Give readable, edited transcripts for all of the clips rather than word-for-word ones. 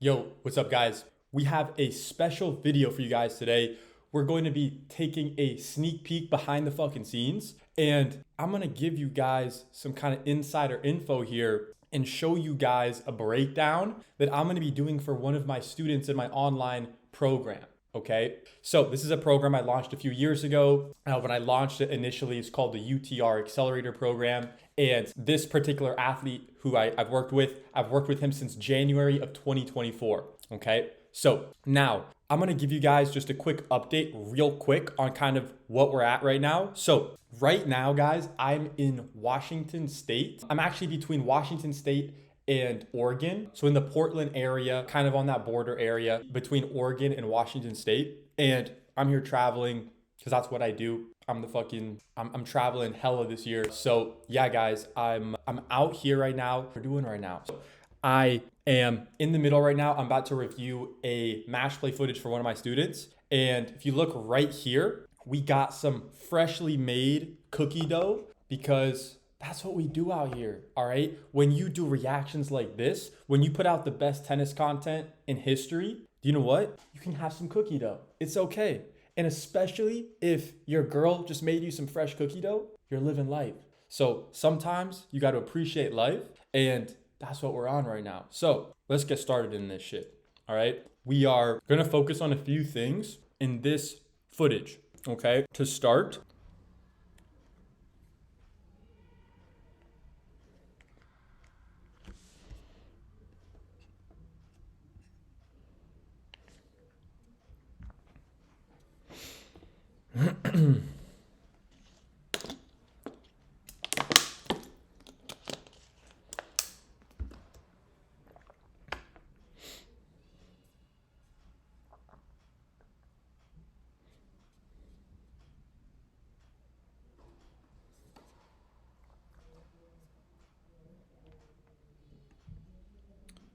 Yo, what's up guys? We have a special video for you guys today. We're going to be taking a sneak peek behind the fucking scenes, and I'm gonna give you guys some kind of insider info here and show you guys a breakdown that I'm gonna be doing for one of my students in my online program. Okay, so this is a program I launched a few years ago. When I launched it initially, it's called the UTR Accelerator Program. And this particular athlete who I've worked with him since January of 2024. Okay, so now I'm gonna give you guys just a quick update real quick on kind of what we're at right now. So right now, guys, I'm in Washington State. I'm actually between Washington State and Oregon. So in the Portland area, kind of on that border area between Oregon and Washington State. And I'm here traveling because that's what I do. I'm traveling hella this year. So yeah, guys, I'm out here right now. What we're doing right now. So I am in the middle right now. I'm about to review a match play footage for one of my students. And if you look right here, we got some freshly made cookie dough because that's what we do out here, all right? When you do reactions like this, when you put out the best tennis content in history, you know what? You can have some cookie dough. It's okay. And especially if your girl just made you some fresh cookie dough, you're living life. So sometimes you got to appreciate life, and that's what we're on right now. So let's get started in this shit, all right? We are going to focus on a few things in this footage, okay? To start,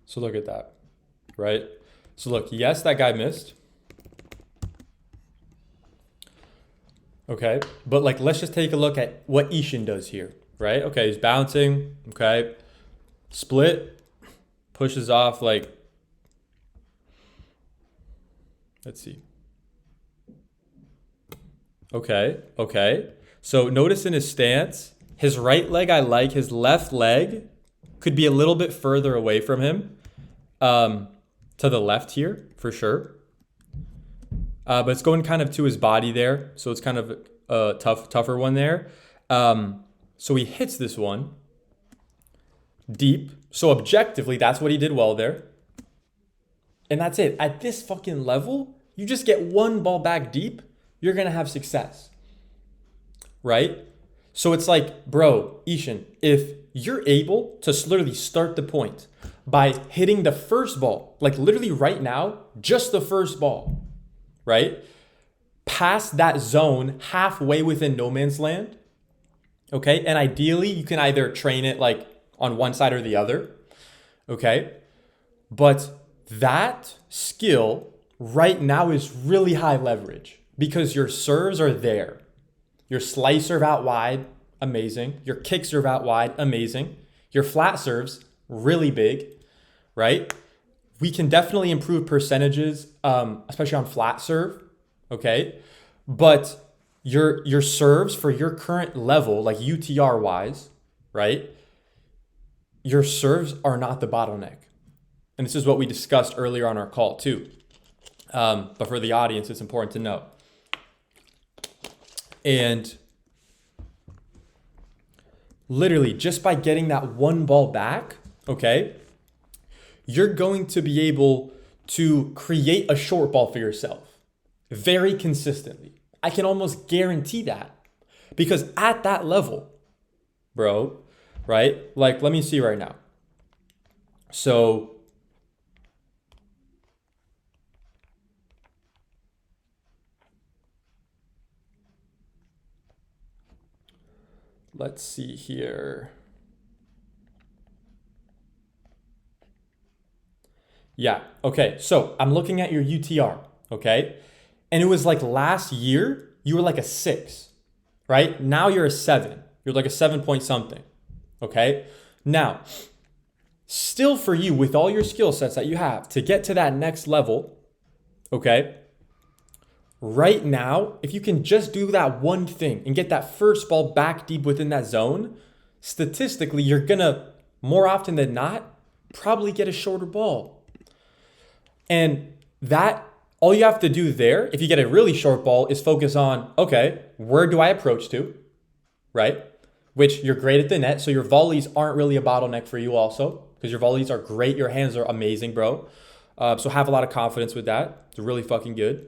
so look at that, right? So look, yes, that guy missed. Okay, but like, let's just take a look at what Ishin does here, right? Okay, he's bouncing, okay. Split, pushes off, like, let's see. Okay. So notice in his stance, his right leg I like, his left leg could be a little bit further away from him, to the left here, for sure. But it's going kind of to his body there. So it's kind of a tougher one there. So he hits this one deep. So objectively, that's what he did well there. And that's it. At this fucking level, you just get one ball back deep, you're going to have success. Right? So it's like, bro, Ishin, if you're able to literally start the point by hitting the first ball, like literally right now, just the first ball, right? Past that zone halfway within no man's land, okay? And ideally, you can either train it like on one side or the other, okay? But that skill right now is really high leverage because your serves are there. Your slice serve out wide, amazing. Your kick serve out wide, amazing. Your flat serves, really big, right? We can definitely improve percentages, especially on flat serve, okay? But your serves for your current level, like UTR wise, right? Your serves are not the bottleneck. And this is what we discussed earlier on our call too. But for the audience, it's important to know. And literally just by getting that one ball back, okay, you're going to be able to create a short ball for yourself very consistently. I can almost guarantee that because at that level, bro, right? Like, let me see right now. So let's see here. Yeah, okay. So I'm looking at your UTR, okay? And it was like last year, you were like a 6, right? Now you're a 7. You're like a 7 point something, okay? Now, Still for you, with all your skill sets that you have to get to that next level, okay? Right now, if you can just do that one thing and get that first ball back deep within that zone, statistically, you're gonna, more often than not, probably get a shorter ball. And that, all you have to do there, if you get a really short ball, is focus on, okay, where do I approach to, right? Which you're great at the net, so your volleys aren't really a bottleneck for you also, because your volleys are great, your hands are amazing, bro. So have a lot of confidence with that. It's really fucking good.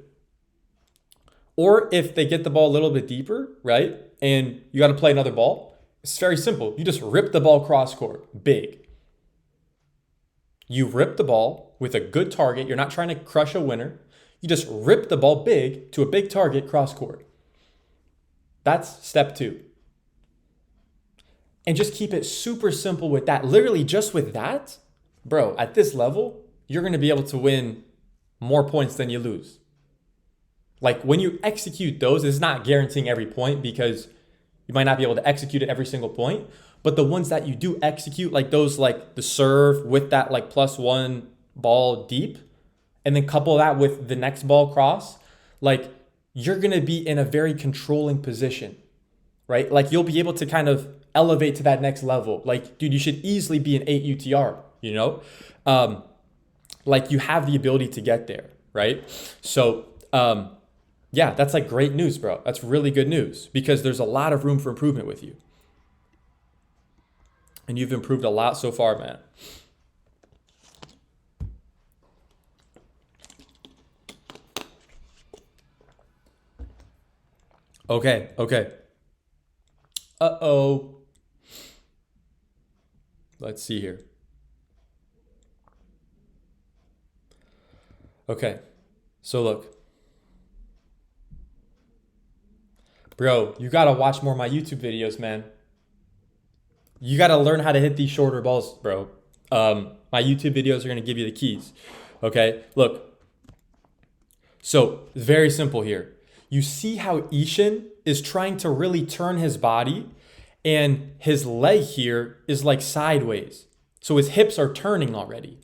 Or if they get the ball a little bit deeper, right, and you got to play another ball, it's very simple. You just rip the ball cross court, big. You rip the ball with a good target. You're not trying to crush a winner. You just rip the ball big to a big target cross court. That's step 2. And just keep it super simple with that. Literally just with that, bro, at this level, you're going to be able to win more points than you lose. Like when you execute those, it's not guaranteeing every point because you might not be able to execute it every single point. But the ones that you do execute, like those, like the serve with that like +1 ball deep, and then couple that with the next ball cross, like you're going to be in a very controlling position, right? Like you'll be able to kind of elevate to that next level. Like, dude, you should easily be an 8 UTR, you know? Like you have the ability to get there, right? So, yeah, that's like great news, bro. That's really good news because there's a lot of room for improvement with you. And you've improved a lot so far, man. Okay. Uh-oh. Let's see here. Okay. So look. Bro, you gotta watch more of my YouTube videos, man. You gotta learn how to hit these shorter balls, bro. My YouTube videos are gonna give you the keys. Okay, look. So, it's very simple here. You see how Ishin is trying to really turn his body and his leg here is like sideways. So his hips are turning already.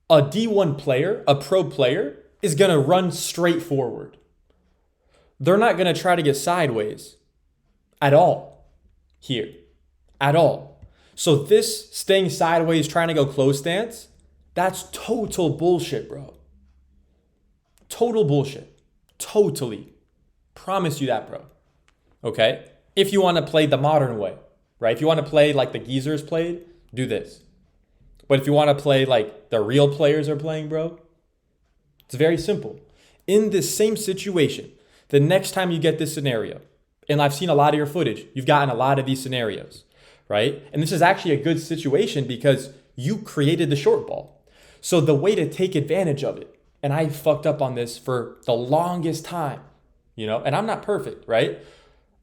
A D1 player, a pro player, is gonna run straight forward. They're not going to try to get sideways at all here, at all. So this staying sideways, trying to go close stance, that's total bullshit, bro. Total bullshit. Totally. Promise you that, bro. Okay? If you want to play the modern way, right? If you want to play like the geezers played, do this. But if you want to play like the real players are playing, bro, it's very simple. In this same situation, the next time you get this scenario, and I've seen a lot of your footage, you've gotten a lot of these scenarios, right? And this is actually a good situation because you created the short ball. So the way to take advantage of it, and I fucked up on this for the longest time, you know, and I'm not perfect, right?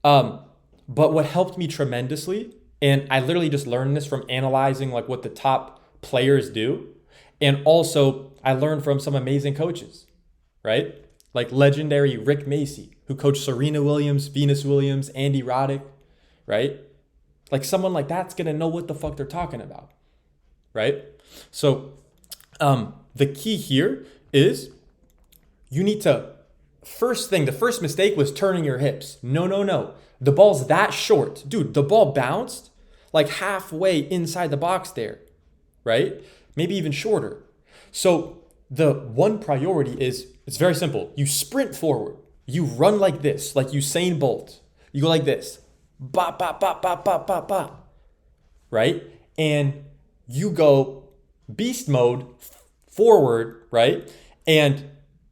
But what helped me tremendously, and I literally just learned this from analyzing like what the top players do, and also I learned from some amazing coaches, right? Like legendary Rick Macy, who coached Serena Williams, Venus Williams, Andy Roddick, right? Like someone like that's gonna know what the fuck they're talking about, right? So the key here is you need to, the first mistake was turning your hips. No. The ball's that short. Dude, the ball bounced like halfway inside the box there, right? Maybe even shorter. So the one priority is, it's very simple. You sprint forward. You run like this, like Usain Bolt. You go like this. Bop, bop, bop, bop, bop, bop, bop. Right? And you go beast mode forward, right? And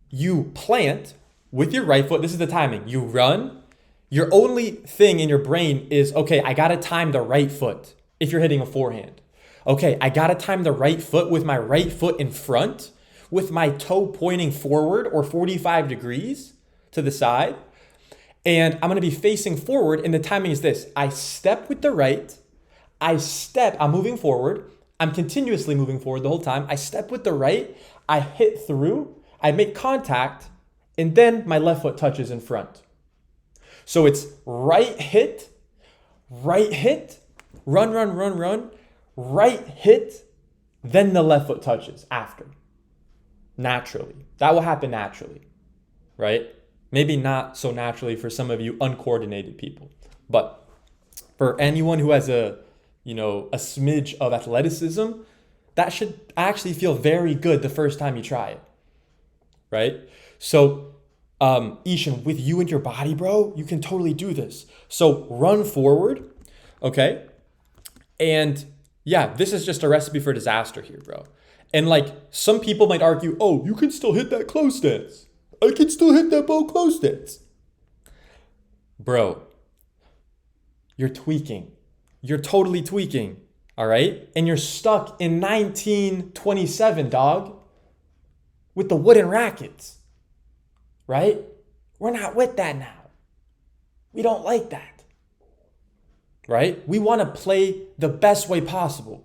you plant with your right foot. This is the timing. You run. Your only thing in your brain is, okay, I got to time the right foot if you're hitting a forehand. Okay, I got to time the right foot with my right foot in front, with my toe pointing forward or 45 degrees to the side. And I'm going to be facing forward. And the timing is this. I step with the right. I'm moving forward. I'm continuously moving forward the whole time. I step with the right. I hit through. I make contact. And then my left foot touches in front. So it's right hit, run, right hit, then the left foot touches after. Naturally. That will happen naturally, right? Maybe not so naturally for some of you uncoordinated people. But for anyone who has a smidge of athleticism, that should actually feel very good the first time you try it, right? So, Ishan, with you and your body, bro, you can totally do this. So run forward, okay? And yeah, this is just a recipe for disaster here, bro. And like some people might argue, oh, you can still hit that close stance. I can still hit that bow close stance. Bro, you're tweaking. You're totally tweaking, all right? And you're stuck in 1927, dog, with the wooden rackets, right? We're not with that now. We don't like that, right? We want to play the best way possible,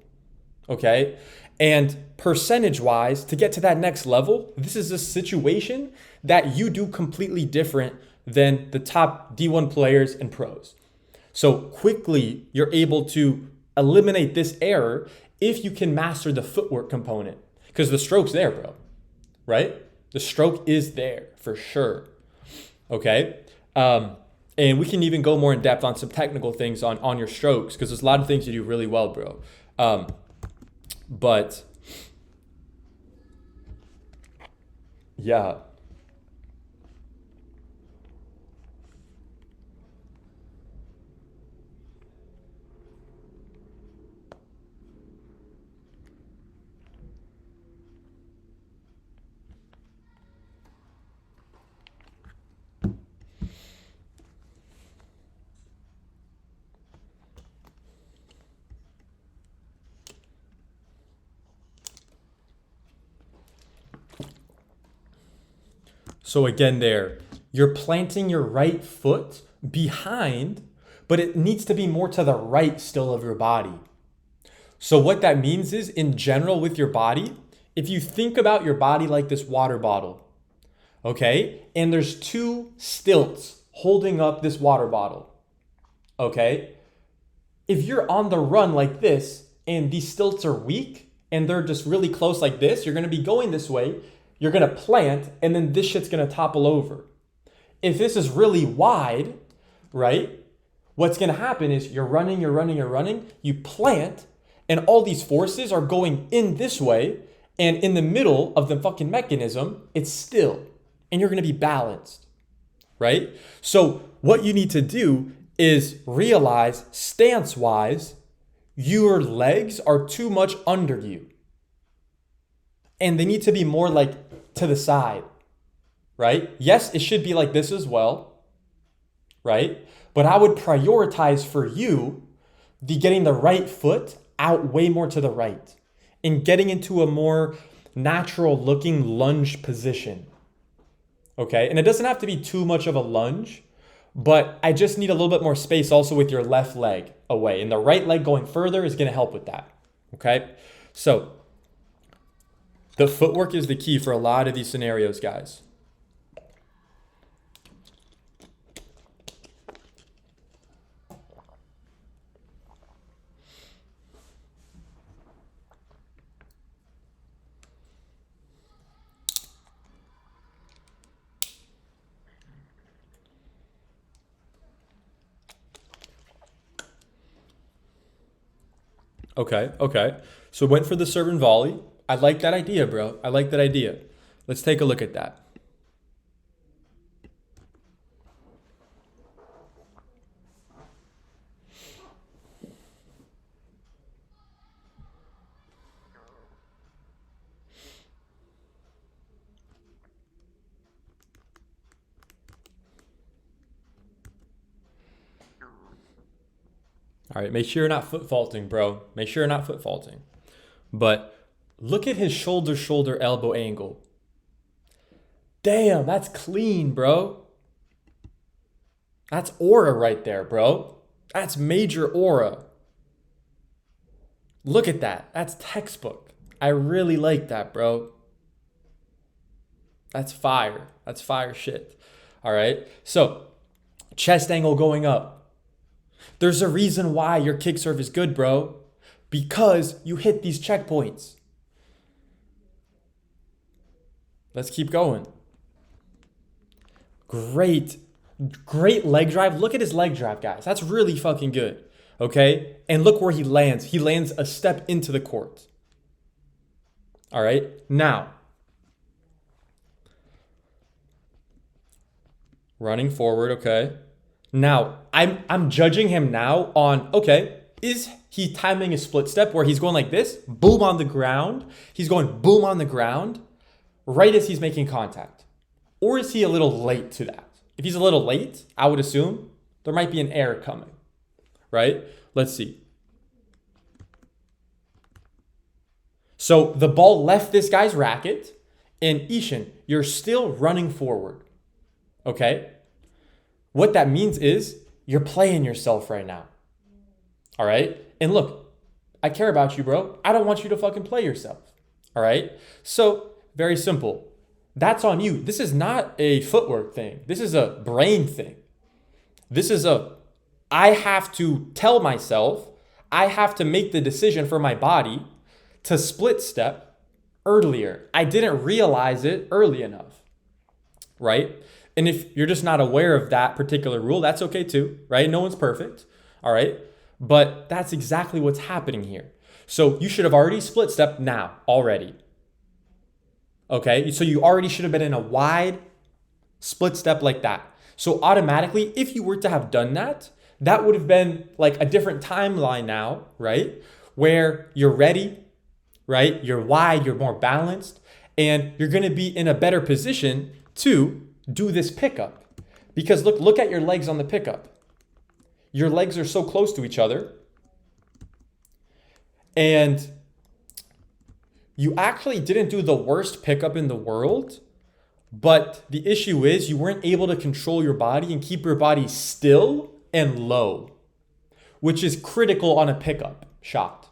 okay? And percentage-wise, to get to that next level, this is a situation that you do completely different than the top D1 players and pros. So quickly, you're able to eliminate this error if you can master the footwork component, because the stroke's there, bro, right? The stroke is there for sure, okay? And we can even go more in depth on some technical things on your strokes, because there's a lot of things you do really well, bro. But yeah. So again there, you're planting your right foot behind, but it needs to be more to the right still of your body. So what that means is, in general with your body, if you think about your body like this water bottle, okay? And there's two stilts holding up this water bottle, okay? If you're on the run like this and these stilts are weak and they're just really close like this, you're gonna be going this way, you're gonna plant, and then this shit's gonna topple over. If this is really wide, right, what's gonna happen is you're running, you plant, and all these forces are going in this way, and in the middle of the fucking mechanism, it's still, and you're gonna be balanced, right? So what you need to do is realize, stance-wise, your legs are too much under you. And they need to be more like to the side, right? Yes, it should be like this as well, right? But I would prioritize for you getting the right foot out way more to the right and getting into a more natural looking lunge position, okay? And it doesn't have to be too much of a lunge, but I just need a little bit more space also with your left leg away. And the right leg going further is gonna help with that, okay? So the footwork is the key for a lot of these scenarios, guys. Okay. So went for the serve and volley. I like that idea, bro. I like that idea. Let's take a look at that. All right, make sure you're not foot faulting, bro. Make sure you're not foot faulting. But look at his shoulder elbow angle. Damn, that's clean, bro. That's aura right there, bro. That's major aura. Look at that. That's textbook. I really like that, bro. That's fire. That's fire shit. All right. So, chest angle going up. There's a reason why your kick serve is good, bro. because you hit these checkpoints. Let's keep going. Great leg drive. Look at his leg drive, guys. That's really fucking good. Okay? And look where he lands. He lands a step into the court. All right? Now, running forward, okay? Now, I'm judging him now on, okay, is he timing a split step where he's going like this, boom on the ground? He's going boom on the ground right as he's making contact. Or is he a little late to that? If he's a little late, I would assume there might be an error coming, right? Let's see. So the ball left this guy's racket, and Ishan, you're still running forward, okay? What that means is you're playing yourself right now, all right? And look, I care about you, bro. I don't want you to fucking play yourself, all right? So very simple. That's on you. This is not a footwork thing. This is a brain thing. This is I have to tell myself, I have to make the decision for my body to split step earlier. I didn't realize it early enough, right? And if you're just not aware of that particular rule, that's okay too, right? No one's perfect, all right? But that's exactly what's happening here. So you should have already split step now already. Okay, so you already should have been in a wide split step like that. So automatically, if you were to have done that, that would have been like a different timeline now, right? Where you're ready, right? You're wide, you're more balanced, and you're gonna be in a better position to do this pickup. Because look at your legs on the pickup. Your legs are so close to each other. And you actually didn't do the worst pickup in the world, but the issue is you weren't able to control your body and keep your body still and low, which is critical on a pickup shot.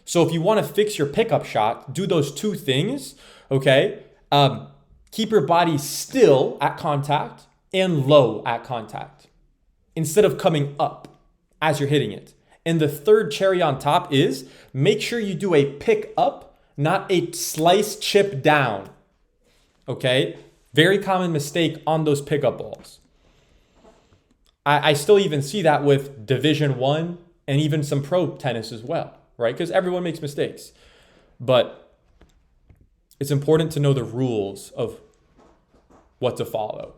So if you want to fix your pickup shot, do those two things, okay? Keep your body still at contact and low at contact instead of coming up as you're hitting it. And the third cherry on top is make sure you do a pick up, not a slice chip down, okay? Very common mistake on those pickup balls. I still even see that with Division 1 and even some pro tennis as well, right? Because everyone makes mistakes. But it's important to know the rules of what to follow.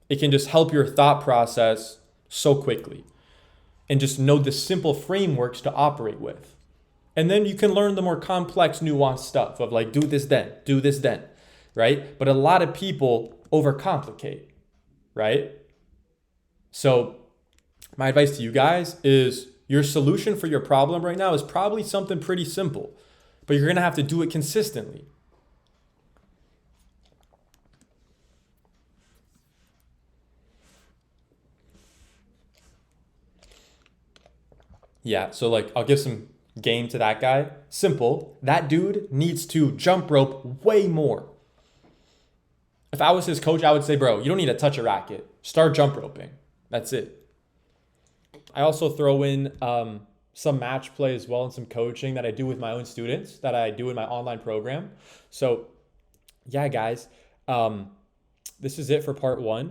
It can just help your thought process so quickly and just know the simple frameworks to operate with. And then you can learn the more complex, nuanced stuff of like, do this then, right? But a lot of people overcomplicate, right? So my advice to you guys is your solution for your problem right now is probably something pretty simple, but you're gonna have to do it consistently. Yeah, so like I'll give some game to that guy. Simple. That dude needs to jump rope way more. If I was his coach, I would say, bro, you don't need to touch a racket. Start jump roping. That's it. I also throw in some match play as well and some coaching that I do with my own students that I do in my online program. So yeah, guys, this is it for part 1.